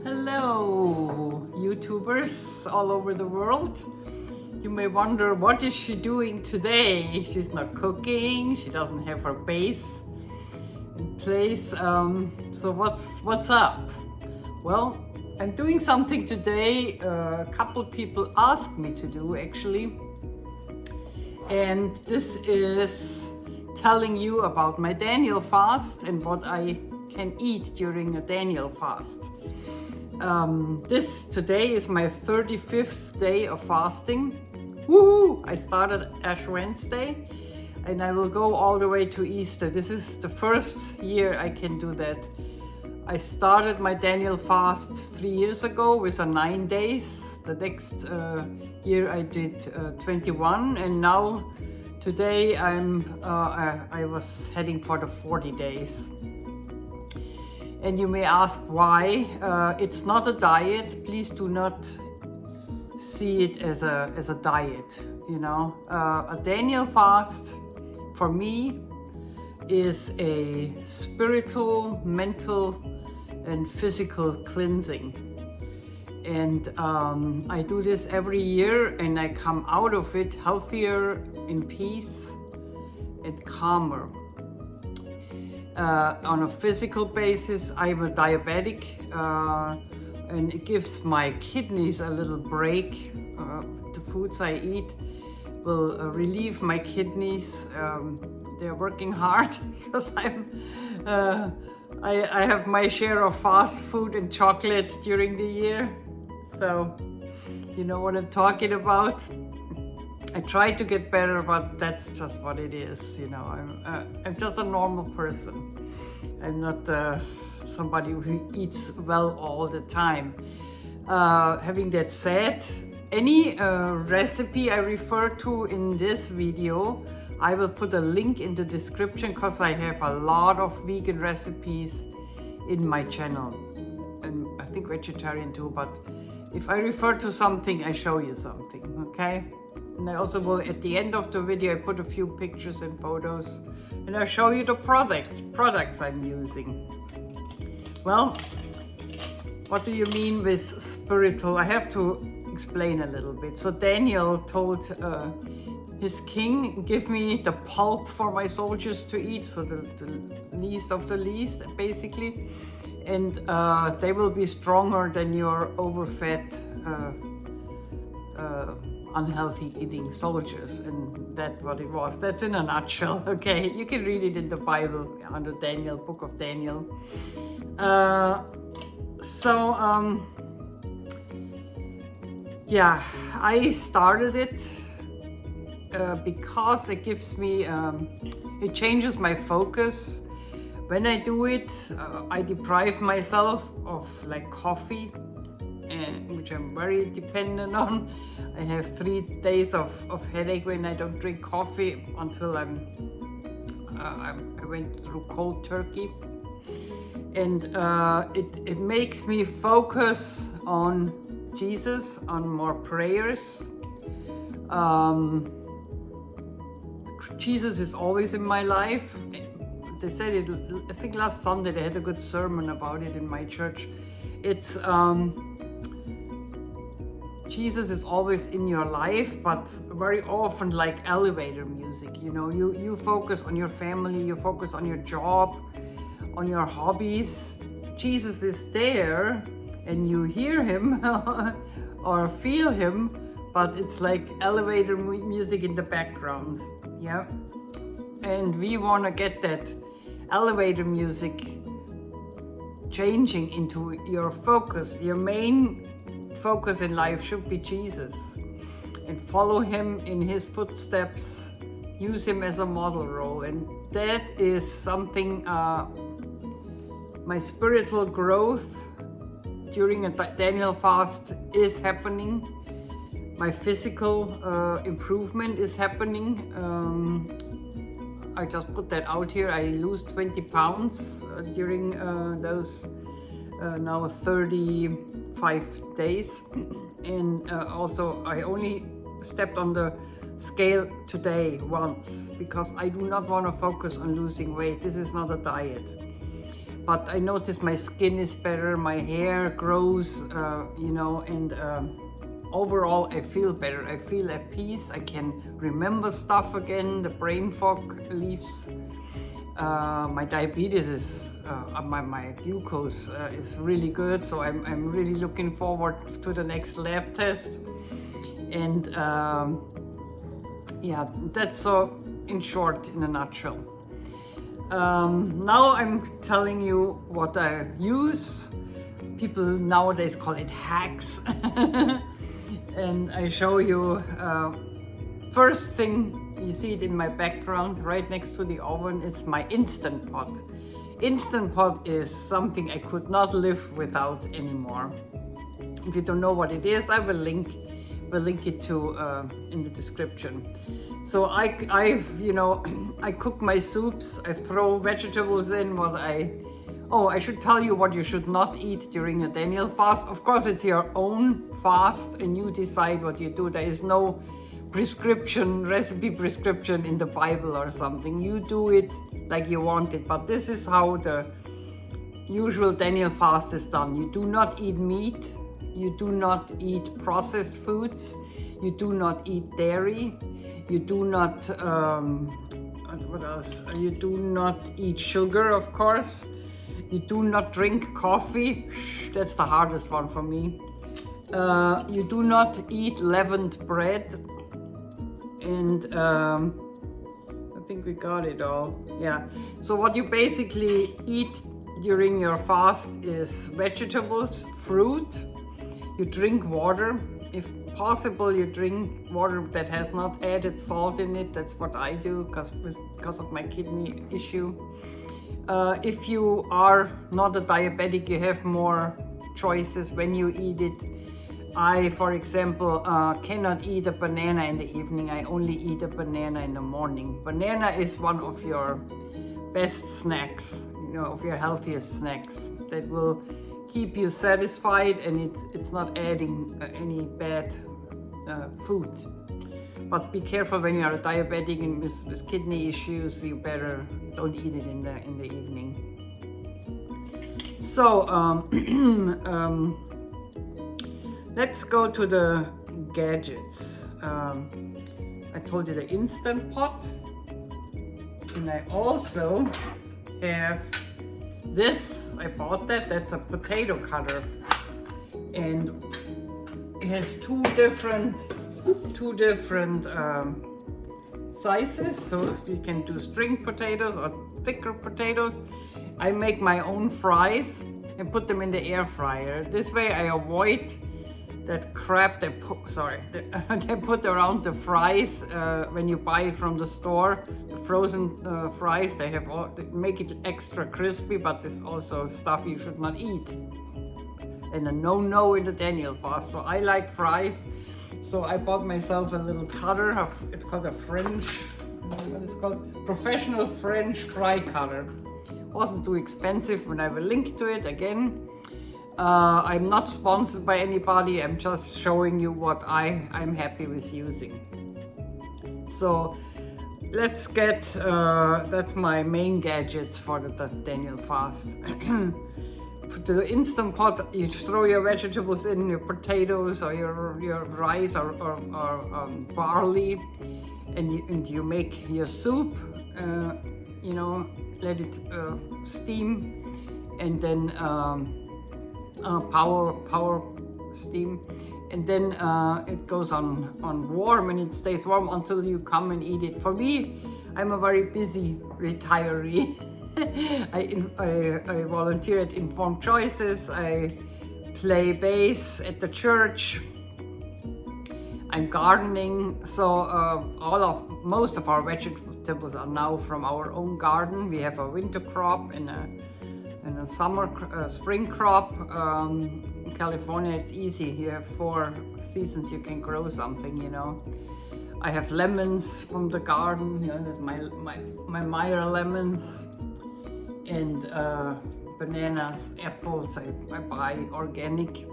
Hello, YouTubers all over the world. You may wonder, what is she doing today? She's not cooking, she doesn't have her base in place. So what's up? Well, I'm doing something today a couple people asked me to do actually. And this is telling you about my Daniel fast and what I can eat during a Daniel fast. Today is my 35th day of fasting. Woohoo! I started Ash Wednesday and I will go all the way to Easter. This is the first year I can do that. I started my Daniel fast 3 years ago with 9 days. The next year I did 21, and now today I was heading for the 40 days. And you may ask why. It's not a diet. Please do not see it as a diet. You know, a Daniel fast for me is a spiritual, mental, and physical cleansing. And I do this every year, and I come out of it healthier, in peace, and calmer. On a physical basis, I'm a diabetic, and it gives my kidneys a little break. The foods I eat will relieve my kidneys. They're working hard because I have my share of fast food and chocolate during the year. So you know what I'm talking about. I try to get better, but that's just what it is. You know, I'm just a normal person. I'm not somebody who eats well all the time. Having that said, any recipe I refer to in this video, I will put a link in the description because I have a lot of vegan recipes in my channel. And I think vegetarian too, but if I refer to something, I show you something, okay? And I also will, at the end of the video, I put a few pictures and photos, and I'll show you the products I'm using. Well, what do you mean with spiritual? I have to explain a little bit. So Daniel told his king, give me the pulp for my soldiers to eat, so the least of the least, basically. And they will be stronger than your overfed, unhealthy eating soldiers. And that's what it was. That's in a nutshell, okay? You can read it in the Bible, under Daniel, book of Daniel. Yeah, I started it because it gives me, it changes my focus. When I do it, I deprive myself of like coffee, which I'm very dependent on. I have 3 days of headache when I don't drink coffee until I went through cold turkey. And it makes me focus on Jesus, on more prayers. Jesus is always in my life. They said it, I think last Sunday they had a good sermon about it in my church. It's Jesus is always in your life, but very often like elevator music. You know, you focus on your family, you focus on your job, on your hobbies. Jesus is there and you hear him or feel him, but it's like elevator music in the background. Yeah. And we want to get that elevator music changing into your focus. Your main focus in life should be Jesus, and follow him in his footsteps, use him as a model role. And that is something, my spiritual growth during a Daniel fast is happening. My physical improvement is happening. I just put that out here. I lose 20 pounds during those now 35 days. And also I only stepped on the scale today once because I do not want to focus on losing weight. This is not a diet. but I notice my skin is better, my hair grows, you know, and overall I feel better. I feel at peace. I can remember stuff again. The brain fog leaves. My diabetes is, my glucose is really good, so I'm really looking forward to the next lab test. And yeah, that's so in short, in a nutshell. Now I'm telling you what I use. People nowadays call it hacks. And I show you, first thing, you see it in my background right next to the oven, it's my Instant Pot. Instant Pot is something I could not live without anymore. If you don't know what it is, I will link it to in the description. So I you know, I cook my soups, I throw vegetables in. I should tell you what you should not eat during a Daniel fast. Of course, it's your own fast and you decide what you do. There is no recipe prescription in the Bible or something. You do it like you want it, but this is how the usual Daniel fast is done. You do not eat meat, you do not eat processed foods, you do not eat dairy, you do not, what else? You do not eat sugar, of course. You do not drink coffee. That's the hardest one for me. You do not eat leavened bread. And I think we got it all. Yeah. So what you basically eat during your fast is vegetables, fruit. You drink water. If possible, you drink water that has not added salt in it. That's what I do because of my kidney issue. If you are not a diabetic, you have more choices when you eat it. I, for example, cannot eat a banana in the evening. I only eat a banana in the morning. Banana is one of your best snacks, you know, of your healthiest snacks that will keep you satisfied, and it's not adding any bad food. But be careful when you are a diabetic and with kidney issues. You better don't eat it in the evening. So let's go to the gadgets. I told you the Instant Pot, and I also have this. I bought that. That's a potato cutter, and it has two different sizes, so you can do string potatoes or thicker potatoes. I make my own fries and put them in the air fryer. This way I avoid that crap they put around the fries when you buy it from the store. The frozen fries, they make it extra crispy, but it's also stuff you should not eat. And a no in the Daniel fast. So I like fries. So I bought myself a little cutter. It's called a professional French fry cutter. Wasn't too expensive, and I will link to it again. I'm not sponsored by anybody. I'm just showing you what I'm happy with using. So let's get, that's my main gadgets for the Daniel fast. To the Instant Pot, you throw your vegetables in, your potatoes or your rice or barley, and you make your soup. You know, let it steam, and then power steam, and then it goes on warm, and it stays warm until you come and eat it. For me, I'm a very busy retiree. I volunteer at Informed Choices. I play bass at the church. I'm gardening, so most of our vegetables are now from our own garden. We have a winter crop and a spring crop. In California, it's easy. You have 4 seasons. You can grow something, you know. I have lemons from the garden. You know, my Meyer lemons. And bananas, apples, I buy organic,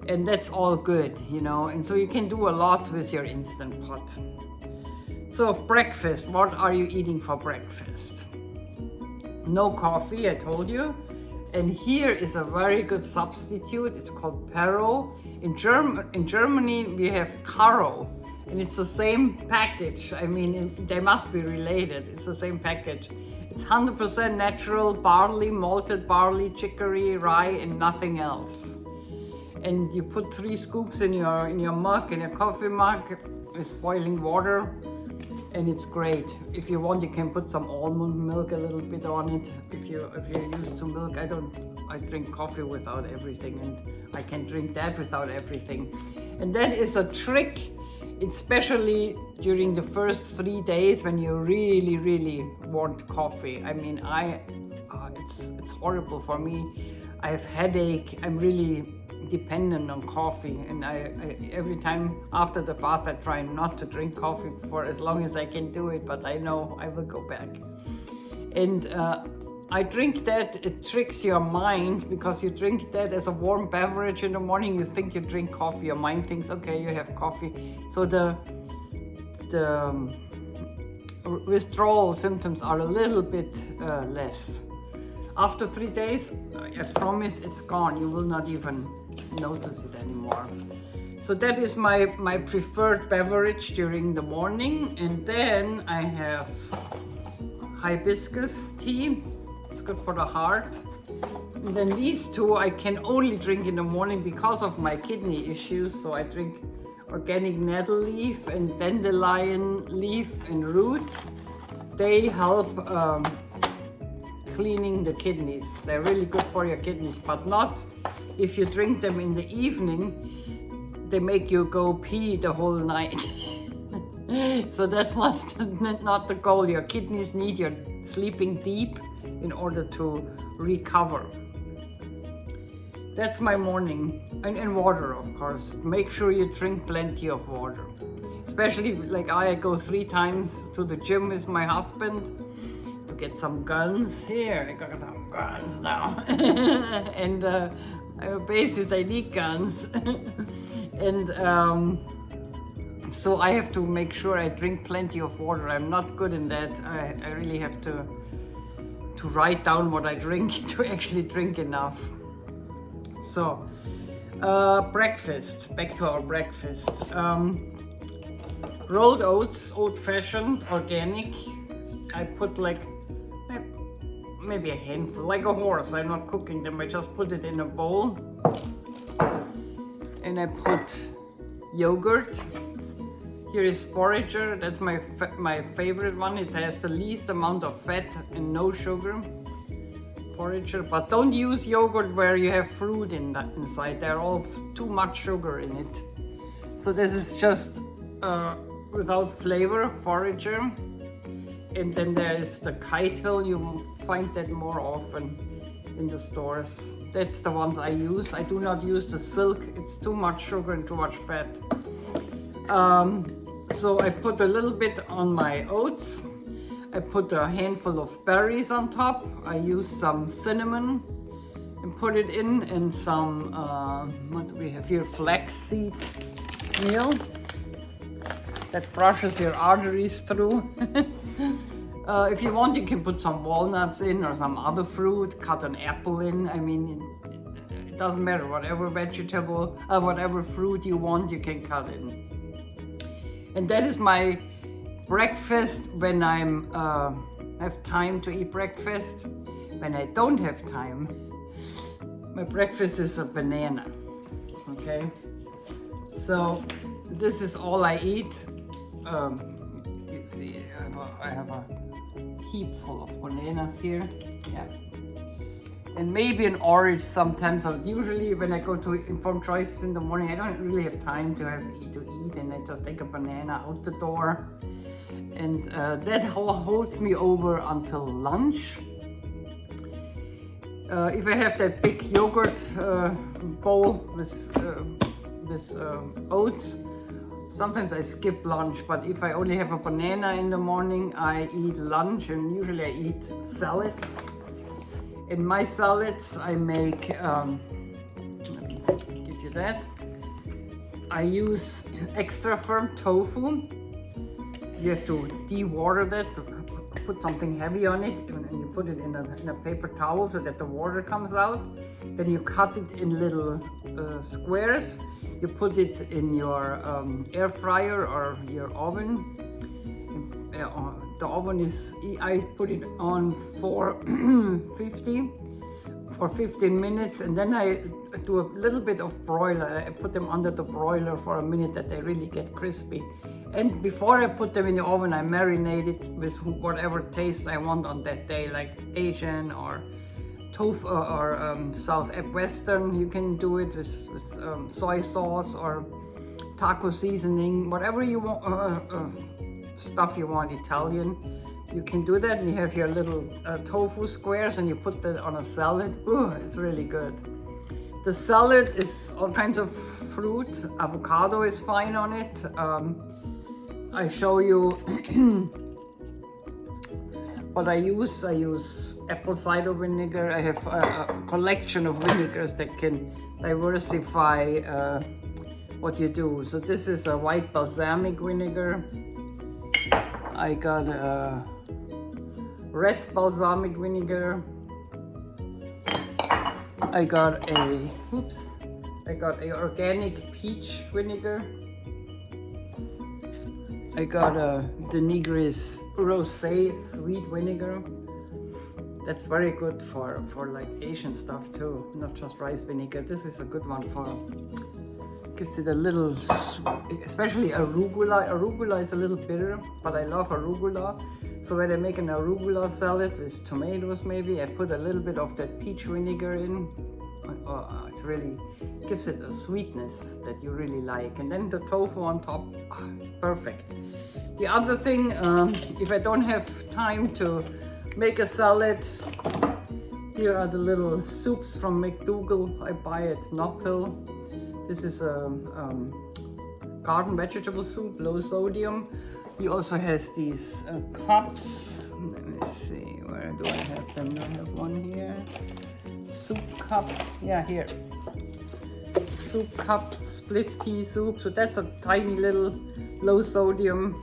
and that's all good, you know. And so you can do a lot with your Instant Pot. So breakfast, what are you eating for breakfast? No coffee, I told you. And here is a very good substitute. It's called Pero. In Germany, we have Caro, and it's the same package. I mean, they must be related. It's the same package. It's 100% natural barley, malted barley, chicory, rye, and nothing else. And you put 3 scoops in your mug, in your coffee mug, with boiling water, and it's great. If you want, you can put some almond milk a little bit on it. If you're used to milk, I drink coffee without everything, and I can drink that without everything. And that is a trick, especially during the first 3 days when you really, really want coffee. I mean, it's horrible for me. I have headache. I'm really dependent on coffee, and I every time after the fast I try not to drink coffee for as long as I can do it, but I know I will go back. And I drink that. It tricks your mind, because you drink that as a warm beverage in the morning. You think you drink coffee, your mind thinks, okay, you have coffee. So the withdrawal symptoms are a little bit less. After 3 days, I promise it's gone. You will not even notice it anymore. So that is my preferred beverage during the morning. And then I have hibiscus tea. It's good for the heart. And then these two I can only drink in the morning because of my kidney issues. So I drink organic nettle leaf and dandelion leaf and root. They help cleaning the kidneys. They're really good for your kidneys, but not if you drink them in the evening. They make you go pee the whole night. So that's not the goal. Your kidneys need your sleeping deep in order to recover. That's my morning. And water, of course. Make sure you drink plenty of water. Especially like I go 3 times to the gym with my husband to get some guns. Here, I got some guns now. And I have a basis, I need guns. And so I have to make sure I drink plenty of water. I'm not good in that. I really have to write down what I drink to actually drink enough. So, breakfast, back to our breakfast. Rolled oats, old-fashioned, organic. I put like maybe a handful, like a horse. I'm not cooking them, I just put it in a bowl. And I put yogurt. Here is forager, that's my favorite one. It has the least amount of fat and no sugar. Forager, but don't use yogurt where you have fruit inside. They're all too much sugar in it. So this is just without flavor, forager. And then there is the Kite Hill. You will find that more often in the stores. That's the ones I use. I do not use the Silk. It's too much sugar and too much fat. So I put a little bit on my oats. I put a handful of berries on top. I use some cinnamon and put it in, and some, what do we have here? Flaxseed meal that brushes your arteries through. If you want, you can put some walnuts in or some other fruit, cut an apple in. I mean, it doesn't matter, whatever vegetable, whatever fruit you want, you can cut in. And that is my breakfast when I have time to eat breakfast. When I don't have time, my breakfast is a banana. Okay, so this is all I eat. You see, I have a heap full of bananas here. Yeah, and maybe an orange sometimes. Usually when I go to Informed Choices in the morning, I don't really have time to eat, and I just take a banana out the door. And that holds me over until lunch. If I have that big yogurt bowl with oats, sometimes I skip lunch. But if I only have a banana in the morning, I eat lunch, and usually I eat salads. In my salads, I make, let me give you that. I use extra firm tofu. You have to dewater that, put something heavy on it, and you put it in a paper towel so that the water comes out. Then you cut it in little squares. You put it in your air fryer or your oven. The oven is, I put it on 450 for 15 minutes, and then I do a little bit of broiler. I put them under the broiler for a minute that they really get crispy. And before I put them in the oven, I marinate it with whatever taste I want on that day, like Asian or tofu or Southwestern. You can do it with soy sauce or taco seasoning, whatever you want, stuff you want, Italian. You can do that, and you have your little tofu squares, and you put that on a salad. Ooh, it's really good. The salad is all kinds of fruit. Avocado is fine on it. I show you what I use. I use apple cider vinegar. I have a collection of vinegars that can diversify what you do. So this is a white balsamic vinegar. I got a red balsamic vinegar. I got a organic peach vinegar. I got a De Nigris rosé sweet vinegar. That's very good for like Asian stuff too, not just rice vinegar. This is a good one for, gives it a little, especially arugula. Arugula is a little bitter, but I love arugula. So when I make an arugula salad with tomatoes maybe, I put a little bit of that peach vinegar in. It really gives it a sweetness that you really like. And then the tofu on top, perfect. The other thing, if I don't have time to make a salad, here are the little soups from McDougall. I buy at McDougall. This is a garden vegetable soup, low sodium. He also has these cups. Let me see, where do I have them? I have one here. Soup cup, yeah, here. Soup cup, split pea soup. So that's a tiny little low sodium.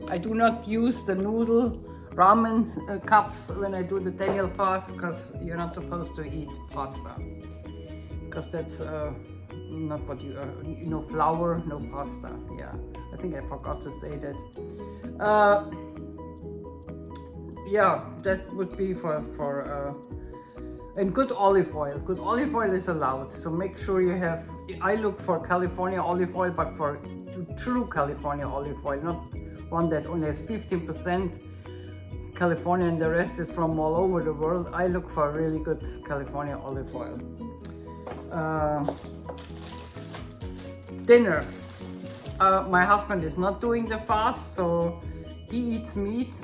I do not use the noodle ramen cups when I do the Daniel fast, because you're not supposed to eat pasta. Because that's not what you know, flour, no pasta. Yeah, I think I forgot to say that. Yeah, that would be for and good olive oil. Good olive oil is allowed, so make sure you have, I look for California olive oil, but for true California olive oil, not one that only has 15% California and the rest is from all over the world. I look for really good California olive oil. Dinner. My husband is not doing the fast, so he eats meat.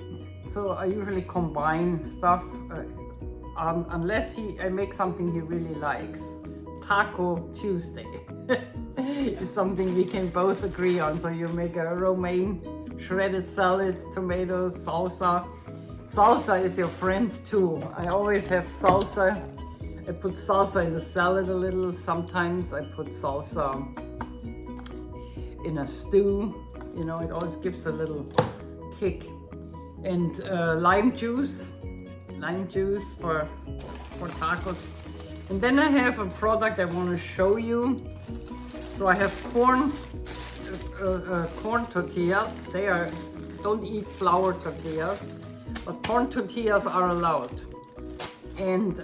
So I usually combine stuff, unless I make something he really likes. Taco Tuesday is something we can both agree on. So you make a romaine shredded salad, tomatoes, salsa. Salsa is your friend too. I always have salsa. I put salsa in the salad a little. Sometimes I put salsa in a stew. You know, it always gives a little kick. And lime juice for tacos. And then I have a product I want to show you. So I have corn tortillas. Don't eat flour tortillas, but corn tortillas are allowed. And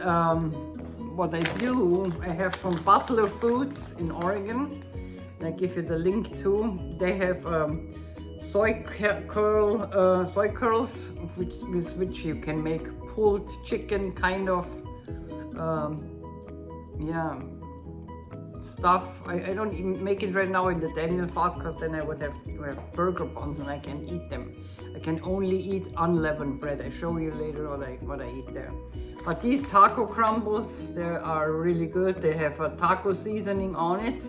what I do, I have from Butler Foods in Oregon, and I give you the link too. They have soy curls, with which you can make pulled chicken kind of stuff. I don't even make it right now in the Daniel fast, because then I would have to have burger buns and I can eat them. I can only eat unleavened bread. I show you later what I eat there. But these taco crumbles, they are really good. They have a taco seasoning on it.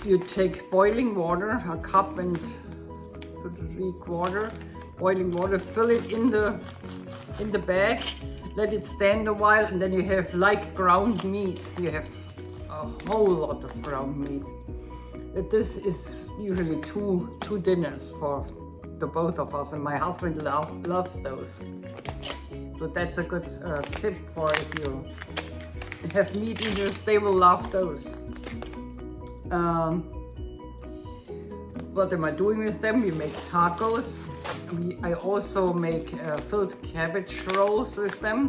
You take boiling water, a cup and 3/4 boiling water, fill it in the bag, let it stand a while, and then you have like ground meat. You have a whole lot of ground meat. This is usually two dinners for the both of us, and my husband loves those. So that's a good tip for if you have meat eaters, they will love those. What am I doing with them? We make tacos. I also make filled cabbage rolls with them.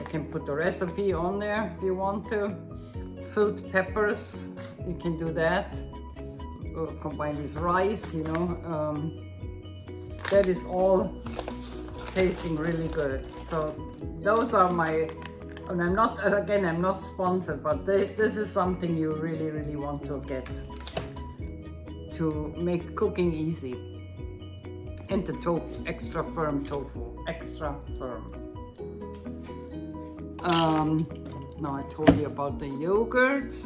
I can put the recipe on there if you want to. Filled peppers, you can do that. Combined with rice, you know. That is all tasting really good. So those are my, and I'm not sponsored, but this is something you really want to get to make cooking easy. And the tofu, extra firm tofu, extra firm. Now I told you about the yogurts.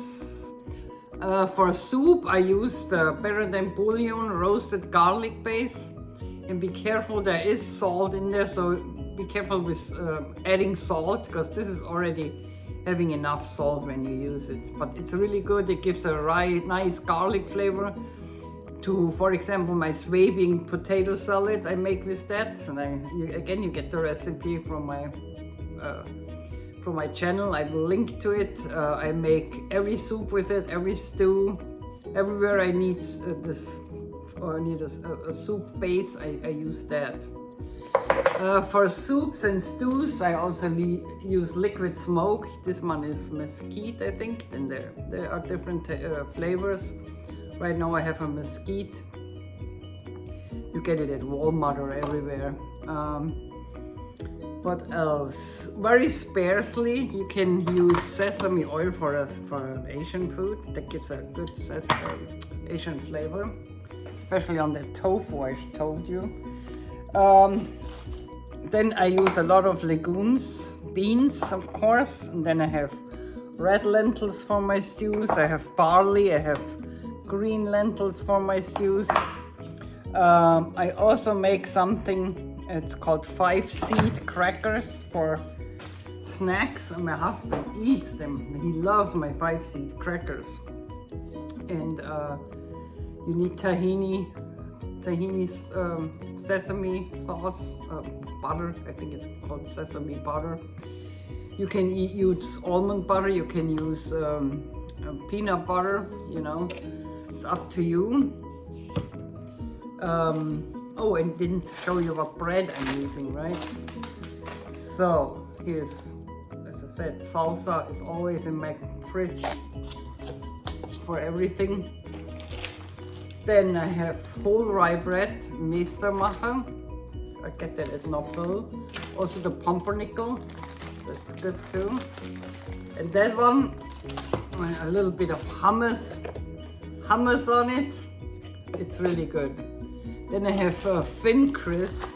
For soup, I use the Better Than Boullion roasted garlic base. And be careful, there is salt in there, so be careful with adding salt, because this is already having enough salt when you use it. But it's really good, it gives a nice garlic flavor to, for example, my Swabian Potato Salad I make with that. And you get the recipe from my channel. I will link to it. I make every soup with it, every stew, everywhere I need this, or I need a soup base, I use that. For soups and stews, I also use liquid smoke. This one is mesquite, I think, and there are different flavors. Right now I have a mesquite. You get it at Walmart or everywhere. What else? Very sparsely, you can use sesame oil for an Asian food. That gives a good Asian flavor, especially on the tofu I told you. Then I use a lot of legumes, beans of course, and then I have red lentils for my stews. I have barley, I have green lentils for my stews. I also make something, it's called 5-seed crackers for snacks, and my husband eats them. He loves my 5-seed crackers. And you need tahini sesame sauce, butter, I think it's called sesame butter. You can use almond butter, you can use peanut butter, you know, it's up to you. Oh, and didn't show you what bread I'm using, right? So here's, as I said, salsa is always in my fridge for everything. Then I have whole rye bread, meestermacher. I get that at McDougall. Also the pumpernickel, that's good too. And that one, a little bit of hummus on it. It's really good. Then I have Thin Crisp.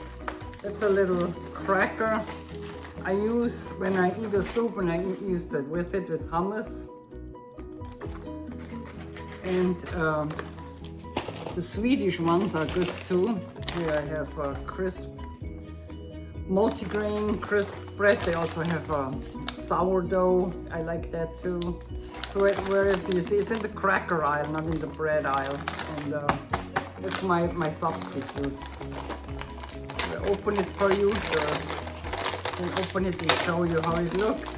That's a little cracker I use when I eat a soup, and I use that with it with hummus. And the Swedish ones are good too. Here I have a crisp, multigrain crisp bread. They also have sourdough. I like that too. So where you see, it's in the cracker aisle, not in the bread aisle. And it's my substitute. I open it for you, so I can open it and show you how it looks.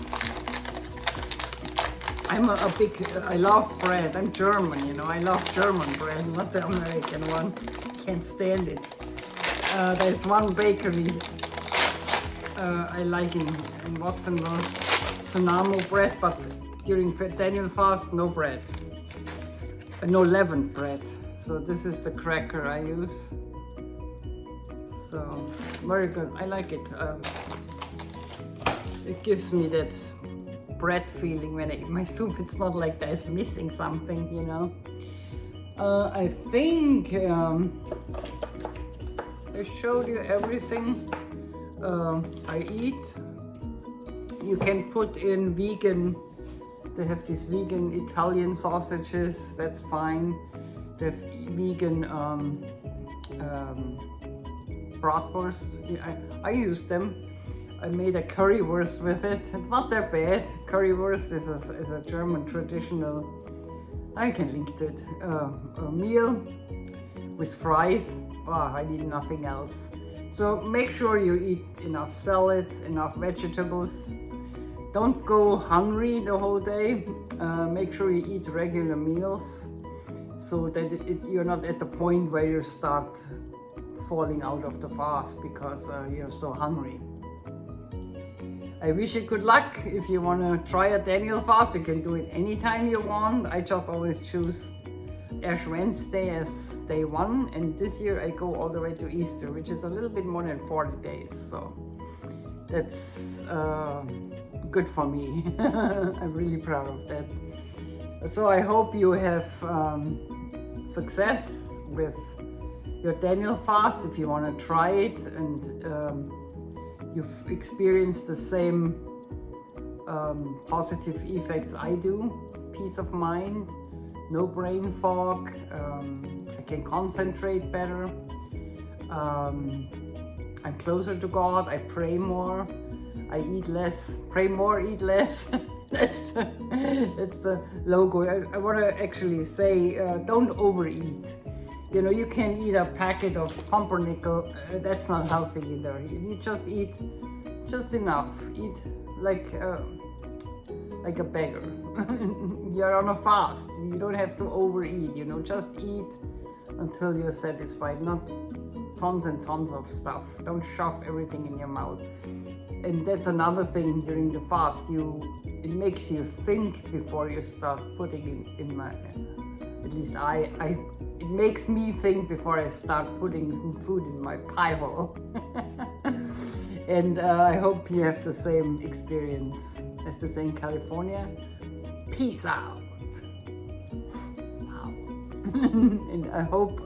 I'm I love bread. I'm German, you know. I love German bread, not the American one. Can't stand it. There's one bakery I like in Watsonville, Tsunamo bread, but during Daniel fast, no bread. No leavened bread. So this is the cracker I use. So very good. I like it. It gives me that bread feeling when I eat my soup. It's not like there's missing something, you know. I think I showed you everything I eat. You can put in vegan. They have these vegan Italian sausages. That's fine. They have vegan bratwurst. I use them. I made a currywurst with it. It's not that bad. Currywurst is a German traditional, I can link to it, a meal with fries. oh, I need nothing else. So make sure you eat enough salads, enough vegetables. Don't go hungry the whole day. Make sure you eat regular meals so that you're not at the point where you start falling out of the fast because you're so hungry. I wish you good luck. If you want to try a Daniel fast, you can do it anytime you want. I just always choose Ash Wednesday as day 1, and this year I go all the way to Easter, which is a little bit more than 40 days. So that's good for me. I'm really proud of that. So I hope you have success with your Daniel fast if you want to try it, and you've experienced the same positive effects I do. Peace of mind, no brain fog, I can concentrate better, I'm closer to God, I pray more, I eat less, pray more, eat less. That's the logo. I want to actually say, don't overeat. You know, you can eat a packet of pumpernickel, that's not healthy either. You just eat just enough. Eat like a beggar. You're on a fast. You don't have to overeat, you know, just eat until you're satisfied, not tons and tons of stuff. Don't shove everything in your mouth. And that's another thing during the fast. It makes you think before you start putting it in my, at least it makes me think before I start putting food in my pie hole. And I hope you have the same experience as they say in California. Peace out. Wow. And I hope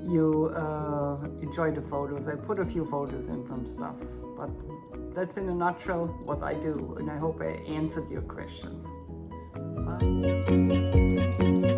you enjoy the photos. I put a few photos in from stuff, but that's in a nutshell what I do, and I hope I answered your questions. Bye.